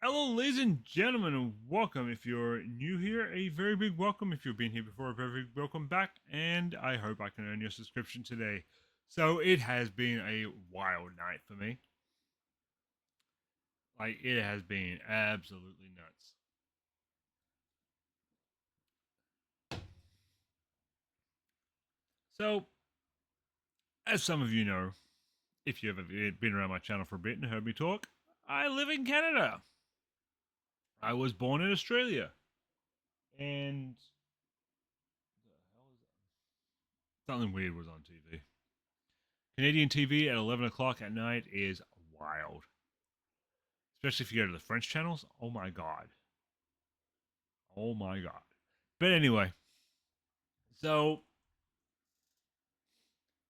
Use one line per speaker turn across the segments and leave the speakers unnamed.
Hello, ladies and gentlemen, and welcome. If you're new here, a very big welcome. If you've been here before, a very big welcome back. And I hope I can earn your subscription today. So it has been a wild night for me. Like, it has been absolutely nuts. So, as some of you know, if you've ever been around my channel for a bit and heard me talk, I live in Canada. I was born in Australia. And something weird was on TV. Canadian TV at 11 o'clock at night is wild. Especially if you go to the French channels. Oh my god. Oh my god. But anyway, so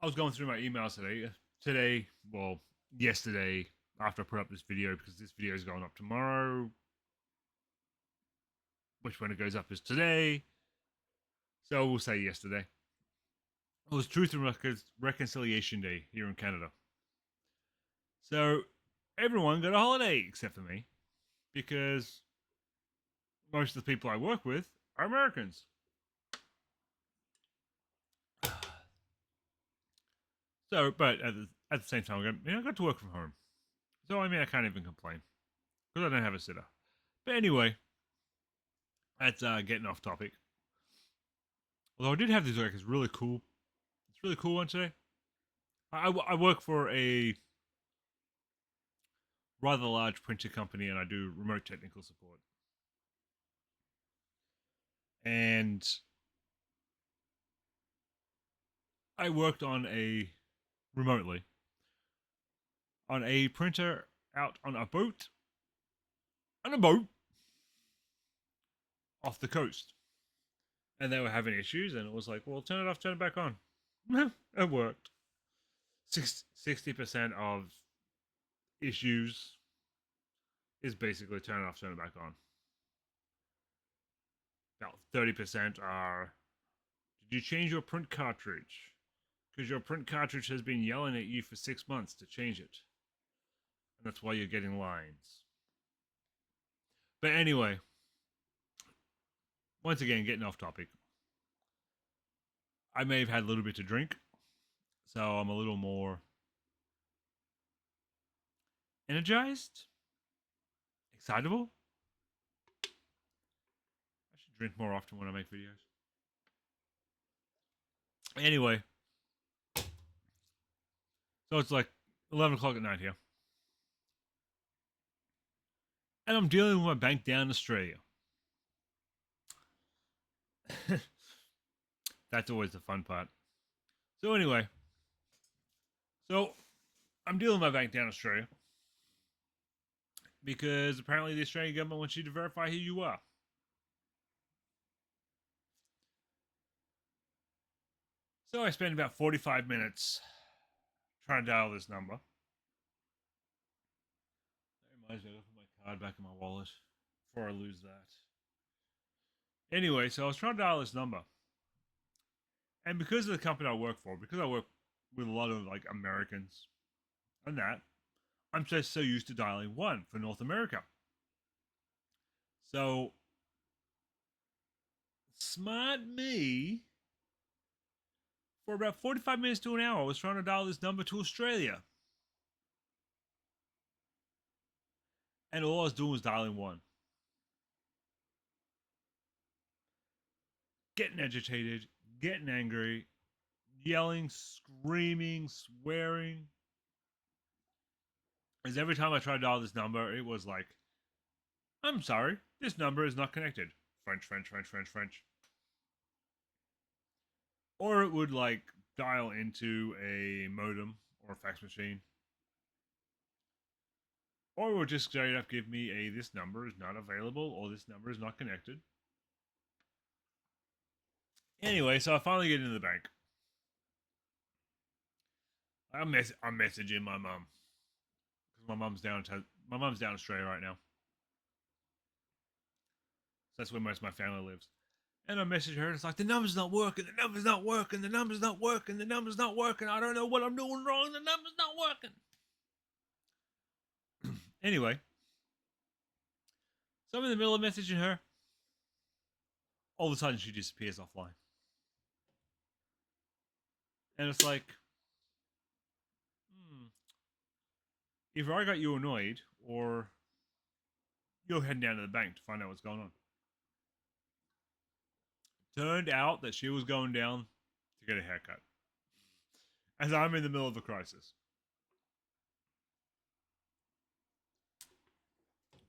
I was going through my emails today. Yesterday, after I put up this video, because this video is going up tomorrow, which when it goes up is today. So we'll say yesterday. It was Truth and Reconciliation Day here in Canada. So everyone got a holiday except for me, because most of the people I work with are Americans. So, but at the same time, I got to work from home. So, I mean, I can't even complain because I don't have a sitter. But anyway, that's getting off topic. Although I did have this work, it's really cool. It's really cool one today. I work for a rather large printer company and I do remote technical support. And I worked remotely on a printer out on a boat off the coast. And they were having issues, and it was like, well, turn it off, turn it back on. It worked. 60% of issues is basically turn it off, turn it back on. About 30% are, did you change your print cartridge? Because your print cartridge has been yelling at you for 6 months to change it. And that's why you're getting lines. But anyway, once again, getting off topic. I may have had a little bit to drink, so I'm a little more energized, excitable. I should drink more often when I make videos. Anyway, so it's like 11 o'clock at night here. And I'm dealing with my bank down in Australia. That's always the fun part. So anyway, I'm dealing with my bank down in Australia because apparently the Australian government wants you to verify who you are. So I spent about 45 minutes trying to dial this number. That reminds me, I gotta put my card back in my wallet before I lose that. Anyway, so I was trying to dial this number. And because of the company I work for, because I work with a lot of like Americans and that, I'm just so used to dialing 1 for North America. So smart me, for about 45 minutes to an hour, I was trying to dial this number to Australia. And all I was doing was dialing 1. Getting agitated, getting angry, yelling, screaming, swearing. As every time I tried to dial this number, it was like, I'm sorry, this number is not connected. French, French, French, French, French. Or it would like dial into a modem or a fax machine. Or it would just straight up give me a this number is not available or this number is not connected. Anyway, so I finally get into the bank. I'm messaging my mum because my mum's down in Australia right now. So that's where most of my family lives. And I message her, and it's like, the number's not working, the number's not working, the number's not working, the number's not working. I don't know what I'm doing wrong, the number's not working. Anyway, So I'm in the middle of messaging her. All of a sudden, she disappears offline. And it's like, either I got you annoyed, or you're heading down to the bank to find out what's going on. Turned out that she was going down to get a haircut. As I'm in the middle of a crisis.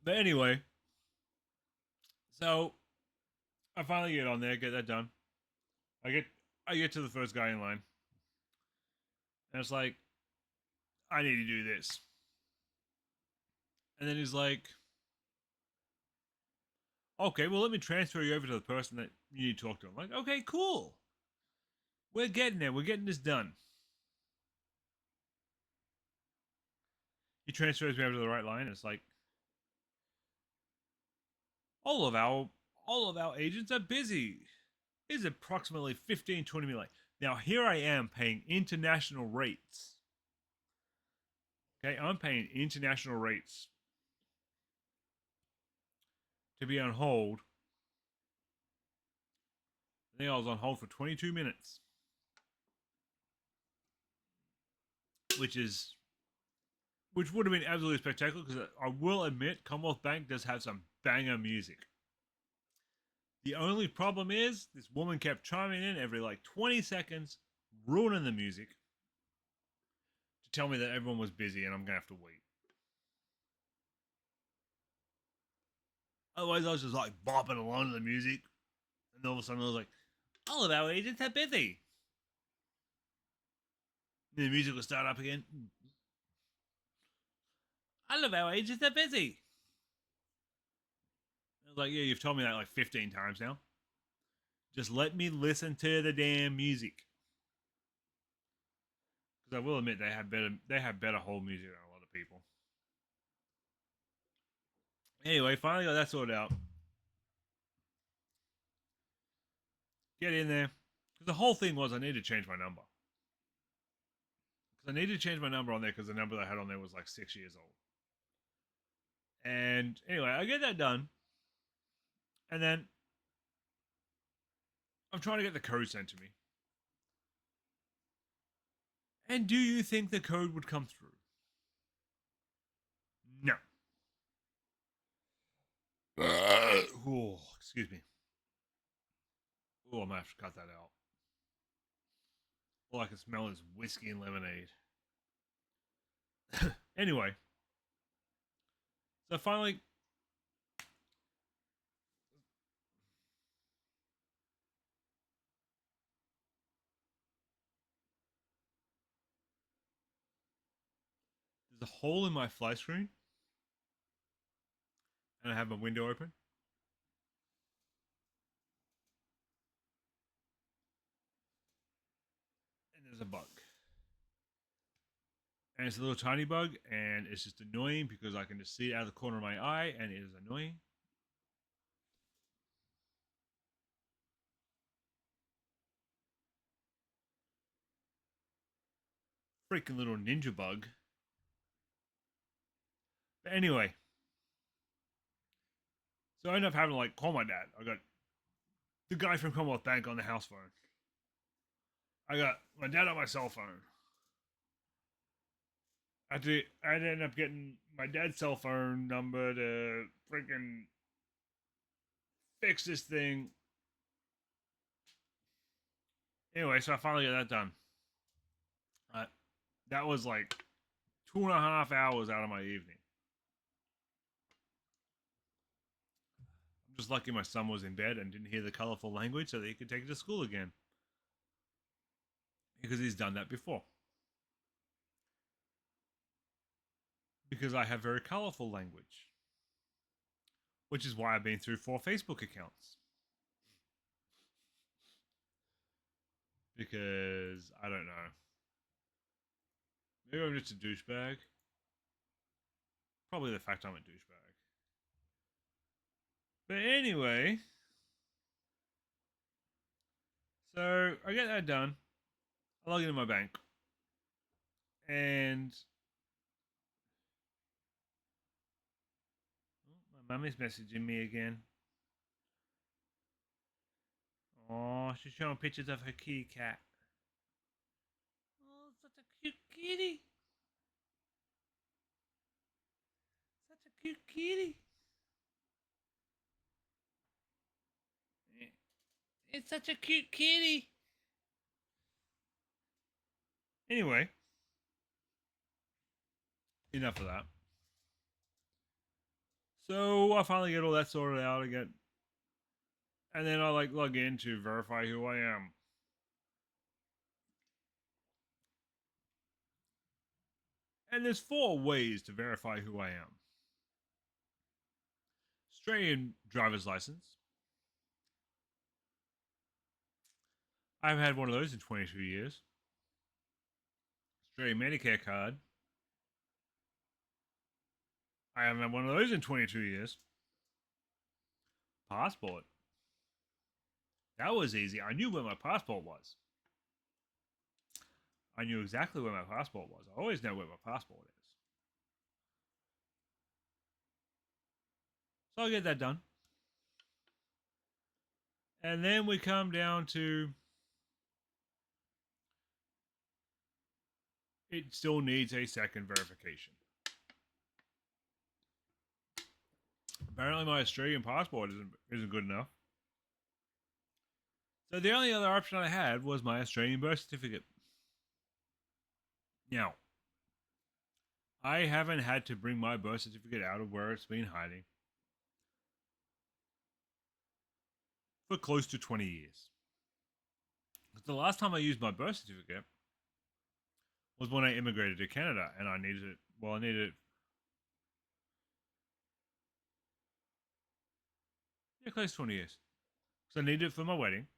But anyway, so I finally get on there, get that done. I get to the first guy in line. And it's like, I need to do this. And then he's like, okay, well, let me transfer you over to the person that you need to talk to. I'm like, okay, cool. We're getting there. We're getting this done. He transfers me over to the right line. And it's like, all of our agents are busy. It's approximately 15-20 minutes late. Now, here I am paying international rates. Okay, I'm paying international rates to be on hold. I think I was on hold for 22 minutes. Which would have been absolutely spectacular, because I will admit Commonwealth Bank does have some banger music. The only problem is this woman kept chiming in every like 20 seconds, ruining the music, to tell me that everyone was busy and I'm going to have to wait. Otherwise, I was just like bopping along to the music, and all of a sudden I was like, all of our agents are busy. And the music will start up again. All of our agents are busy. I was like, yeah, you've told me that like 15 times now. Just let me listen to the damn music. Because I will admit they have better hold music than a lot of people. Anyway, finally got that sorted out. Get in there. Because the whole thing was I needed to change my number. Because I needed to change my number on there because the number that I had on there was like 6 years old. And anyway, I get that done. And then I'm trying to get the code sent to me. And do you think the code would come through? No. Oh, excuse me. Oh, I might have to cut that out. All I can smell is whiskey and lemonade. Anyway, so finally, there's a hole in my fly screen, and I have my window open. And there's a bug. And it's a little tiny bug, and it's just annoying because I can just see it out of the corner of my eye, and it is annoying. Freaking little ninja bug. But anyway, so I end up having to like call my dad. I got the guy from Commonwealth Bank on the house phone. I got my dad on my cell phone. I had to end up getting my dad's cell phone number to freaking fix this thing. Anyway, so I finally got that done. That was like 2.5 hours out of my evening. I'm just lucky my son was in bed and didn't hear the colorful language so that he could take it to school again. Because he's done that before. Because I have very colorful language. Which is why I've been through 4 Facebook accounts. Because, I don't know. Maybe I'm just a douchebag. Probably the fact I'm a douchebag. But anyway. So, I get that done. I log into my bank. And Mummy's messaging me again. Oh, she's showing pictures of her kitty cat. Oh, such a cute kitty. Such a cute kitty. It's such a cute kitty. Anyway, enough of that. So I finally get all that sorted out again. And then I log in to verify who I am. And there's 4 ways to verify who I am. Australian driver's license. I've had one of those in 22 years. Australian Medicare card. I haven't had one of those in 22 years. Passport. That was easy. I knew where my passport was. I knew exactly where my passport was. I always know where my passport is. So I'll get that done. And then we come down to it still needs a second verification. Apparently my Australian passport isn't good enough. So the only other option I had was my Australian birth certificate. Now, I haven't had to bring my birth certificate out of where it's been hiding for close to 20 years. The last time I used my birth certificate was when I immigrated to Canada, and I needed it. Well, I needed it. Yeah, close to 20 years. So I needed it for my wedding,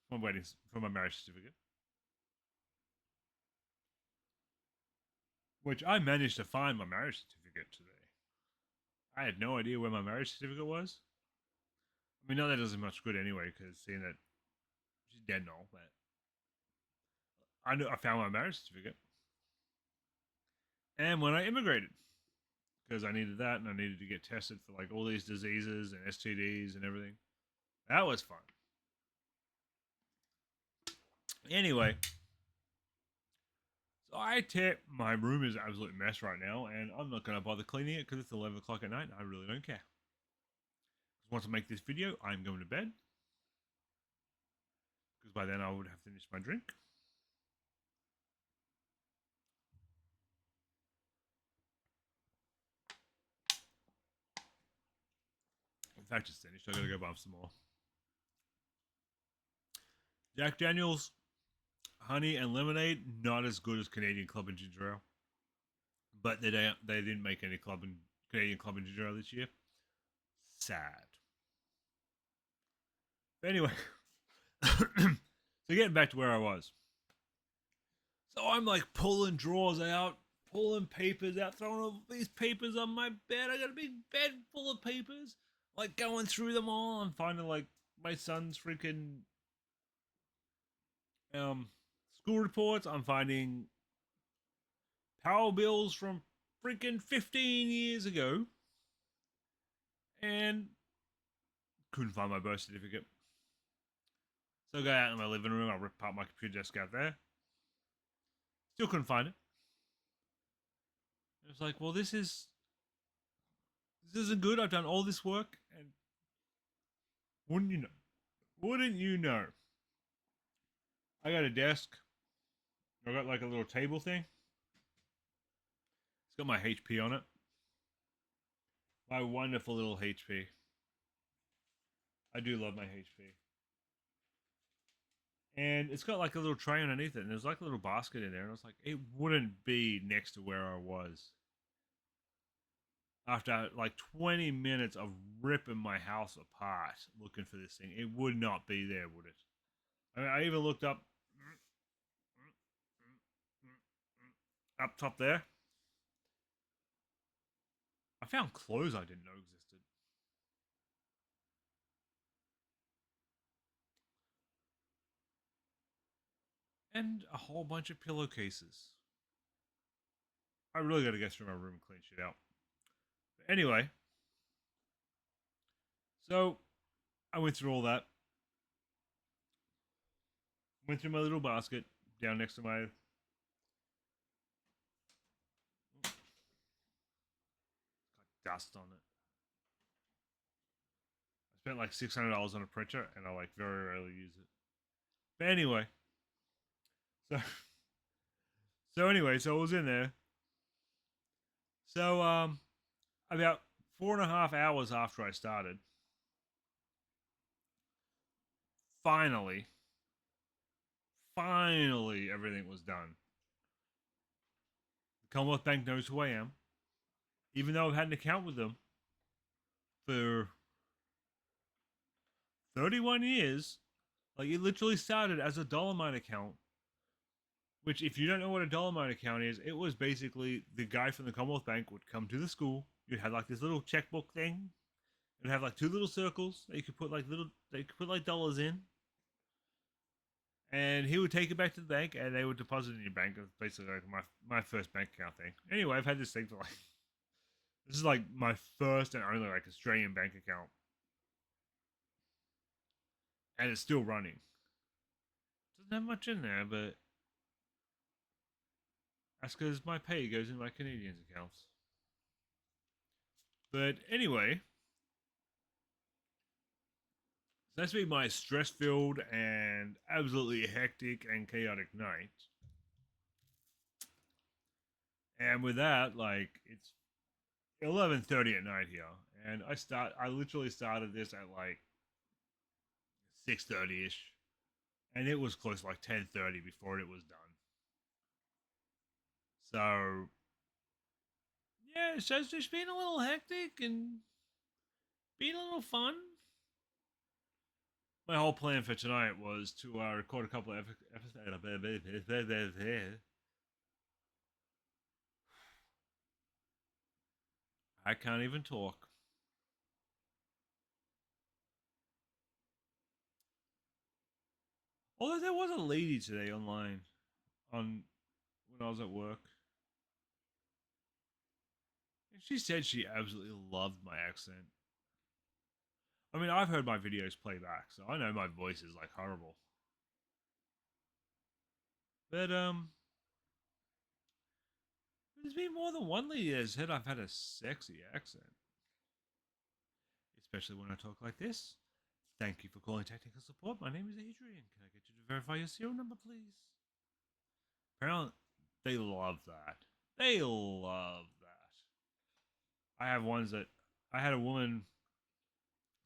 for my marriage certificate, which I managed to find my marriage certificate today. I had no idea where my marriage certificate was. I mean, not that doesn't much good anyway, because seeing that she's dead and all, but I knew I found my marriage certificate. And when I immigrated, because I needed that and I needed to get tested for like all these diseases and STDs and everything. That was fun. Anyway, so my room is an absolute mess right now, and I'm not going to bother cleaning it because it's 11 o'clock at night and I really don't care. Once I make this video, I'm going to bed because by then I would have finished my drink. In fact, it's finished. I gotta go buy some more. Jack Daniels, honey and lemonade, not as good as Canadian Club and Ginger Ale, but they didn't make any Canadian Club and Ginger Ale this year. Sad. But anyway, so getting back to where I was. So I'm like pulling drawers out, pulling papers out, throwing all these papers on my bed. I got a big bed full of papers. Like going through them all and finding like my son's freaking school reports. I'm finding power bills from freaking 15 years ago. And couldn't find my birth certificate. So I go out in my living room, I rip apart my computer desk out there. Still couldn't find it. It was like, well, this isn't good. I've done all this work, and wouldn't you know? Wouldn't you know? I got a desk. I got like a little table thing. It's got my HP on it. My wonderful little HP. I do love my HP. And it's got like a little tray underneath it, and there's like a little basket in there. And I was like, it wouldn't be next to where I was. After like 20 minutes of ripping my house apart looking for this thing, it would not be there, would it? I mean, I even looked up top there. I found clothes I didn't know existed. And a whole bunch of pillowcases. I really got to get through my room and clean shit out. But anyway, So I went through all that. Went through my little basket down next to my dust on it. I spent like $600 on a printer, and I like very rarely use it. But anyway, so so I was in there. So about 4.5 hours after I started, finally, finally everything was done. The Commonwealth Bank knows who I am, even though I've had an account with them for 31 years. Like it literally started as a Dolomite account. Which, if you don't know what a Dolomite account is, it was basically the guy from the Commonwealth Bank would come to the school. You'd have like this little checkbook thing. It'd have like two little circles that you could put like dollars in, and he would take it back to the bank, and they would deposit it in your bank. It's basically like my first bank account thing. Anyway, I've had this thing for like this is like my first and only like Australian bank account, and it's still running. Doesn't have much in there, but that's because my pay goes in my Canadians accounts. But anyway, so that's been my stress filled and absolutely hectic and chaotic night. And with that, like it's 11:30 at night here, and I literally started this at like 6:30 ish, and it was close to like 10:30 before it was done. So yeah, so it's just been a little hectic and been a little fun. My whole plan for tonight was to record a couple of episodes. I can't even talk. Although there was a lady today online on when I was at work, and she said she absolutely loved my accent. I mean, I've heard my videos play back, so I know my voice is like horrible. But there's been more than one lady that said I've had a sexy accent, especially when I talk like this. Thank you for calling technical support. My name is Adrian. Can I get you to verify your serial number, please? Apparently, they love that. They love that. I have ones that I had a woman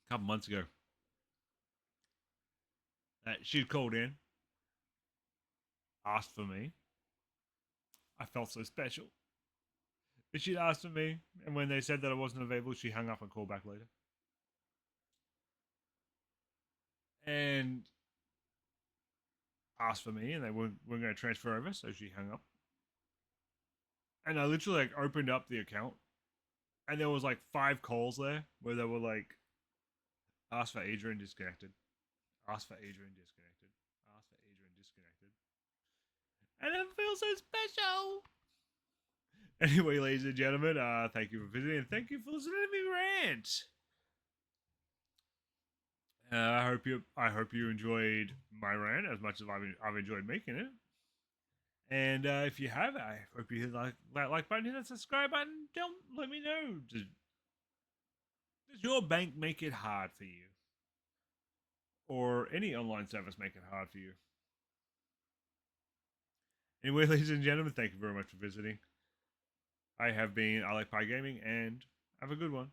a couple months ago that she'd called in, asked for me. I felt so special. But she'd asked for me, and when they said that I wasn't available, she hung up and called back later. And asked for me, and they weren't going to transfer over, so she hung up. And I literally like opened up the account, and there was like 5 calls there where they were like, "Ask for Adrian disconnected, ask for Adrian disconnected, ask for Adrian disconnected," and it feels so special. Anyway, ladies and gentlemen, thank you for visiting, and thank you for listening to me rant. I hope you enjoyed my rant as much as I've enjoyed making it. And if you have, I hope you hit that like button, hit that subscribe button. Don't let me know. Does your bank make it hard for you, or any online service make it hard for you? Anyway, ladies and gentlemen, thank you very much for visiting. I have been I Like Pie Gaming, and have a good one.